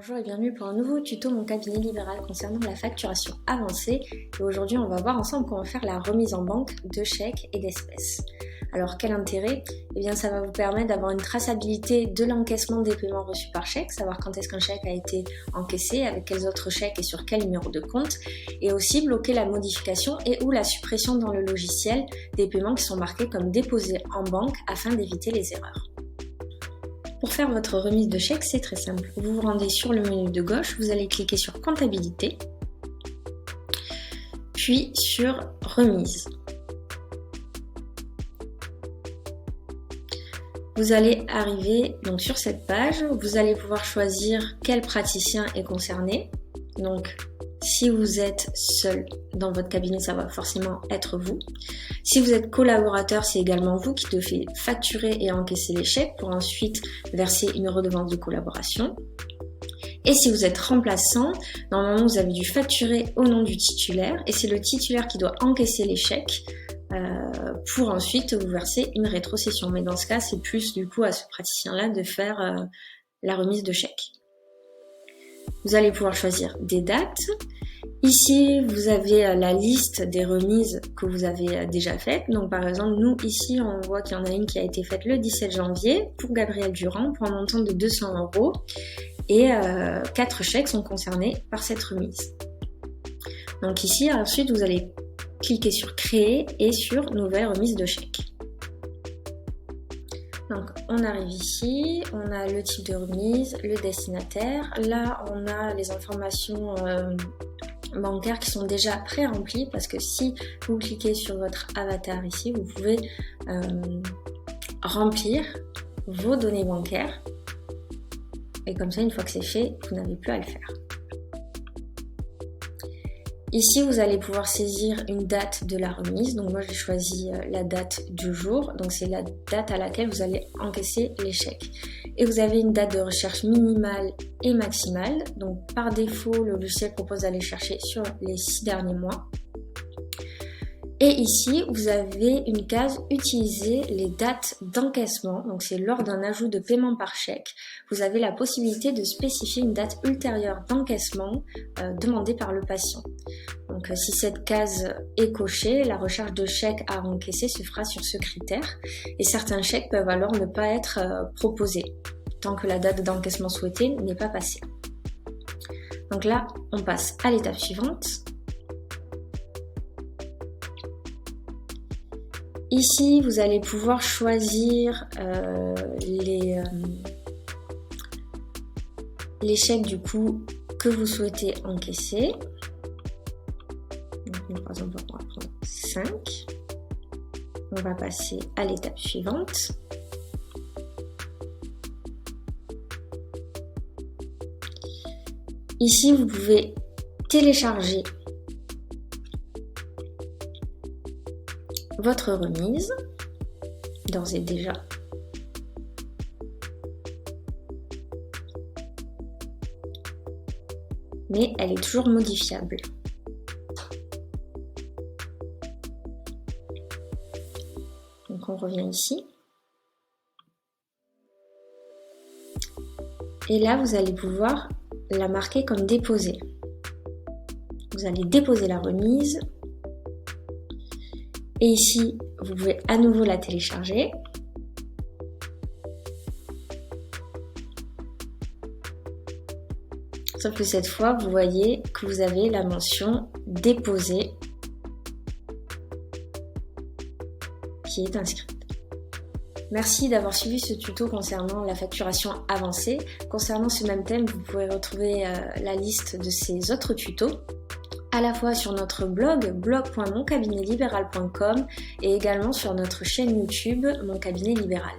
Bonjour et bienvenue pour un nouveau tuto Mon cabinet libéral concernant la facturation avancée. Et aujourd'hui, on va voir ensemble comment faire la remise en banque de chèques et d'espèces. Alors, quel intérêt? Eh bien, ça va vous permettre d'avoir une traçabilité de l'encaissement des paiements reçus par chèque, savoir quand est-ce qu'un chèque a été encaissé, avec quels autres chèques et sur quel numéro de compte, et aussi bloquer la modification et ou la suppression dans le logiciel des paiements qui sont marqués comme déposés en banque afin d'éviter les erreurs. Pour faire votre remise de chèque, c'est très simple. Vous vous rendez sur le menu de gauche, vous allez cliquer sur Comptabilité, puis sur Remise. Vous allez arriver donc sur cette page, vous allez pouvoir choisir quel praticien est concerné. Donc, si vous êtes seul dans votre cabinet, ça va forcément être vous. Si vous êtes collaborateur, c'est également vous qui devez facturer et encaisser les chèques pour ensuite verser une redevance de collaboration. Et si vous êtes remplaçant, normalement vous avez dû facturer au nom du titulaire et c'est le titulaire qui doit encaisser les chèques pour ensuite vous verser une rétrocession. Mais dans ce cas, c'est plus du coup à ce praticien-là de faire la remise de chèque. Vous allez pouvoir choisir des dates. Ici, vous avez la liste des remises que vous avez déjà faites. Donc par exemple, nous ici, on voit qu'il y en a une qui a été faite le 17 janvier pour Gabriel Durand pour un montant de 200 € et 4 chèques sont concernés par cette remise. Donc ici, ensuite, vous allez cliquer sur Créer et sur Nouvelle remise de chèque. Donc on arrive ici, on a le type de remise, le destinataire. Là, on a les informations bancaires qui sont déjà pré-remplies parce que si vous cliquez sur votre avatar ici, vous pouvez remplir vos données bancaires et comme ça, une fois que c'est fait, vous n'avez plus à le faire. Ici, vous allez pouvoir saisir une date de la remise. Donc moi, j'ai choisi la date du jour. Donc c'est la date à laquelle vous allez encaisser les chèques. Et vous avez une date de recherche minimale et maximale. Donc par défaut, le logiciel propose d'aller chercher sur les 6 derniers mois. Et ici, vous avez une case « Utiliser les dates d'encaissement ». Donc c'est lors d'un ajout de paiement par chèque. Vous avez la possibilité de spécifier une date ultérieure d'encaissement demandée par le patient. Donc si cette case est cochée, la recherche de chèques à encaisser se fera sur ce critère. Et certains chèques peuvent alors ne pas être proposés, tant que la date d'encaissement souhaitée n'est pas passée. Donc là, on passe à l'étape suivante. Ici, vous allez pouvoir choisir les chèques du coup que vous souhaitez encaisser. Donc, par exemple, on va prendre 5. On va passer à l'étape suivante. Ici, vous pouvez télécharger votre remise, d'ores et déjà. Mais elle est toujours modifiable. Donc on revient ici. Et là, vous allez pouvoir la marquer comme déposée. Vous allez déposer la remise. Et ici, vous pouvez à nouveau la télécharger. Sauf que cette fois, vous voyez que vous avez la mention déposée qui est inscrite. Merci d'avoir suivi ce tuto concernant la facturation avancée. Concernant ce même thème, vous pouvez retrouver la liste de ces autres tutos à la fois sur notre blog.moncabinetliberal.com et également sur notre chaîne YouTube Mon Cabinet Libéral.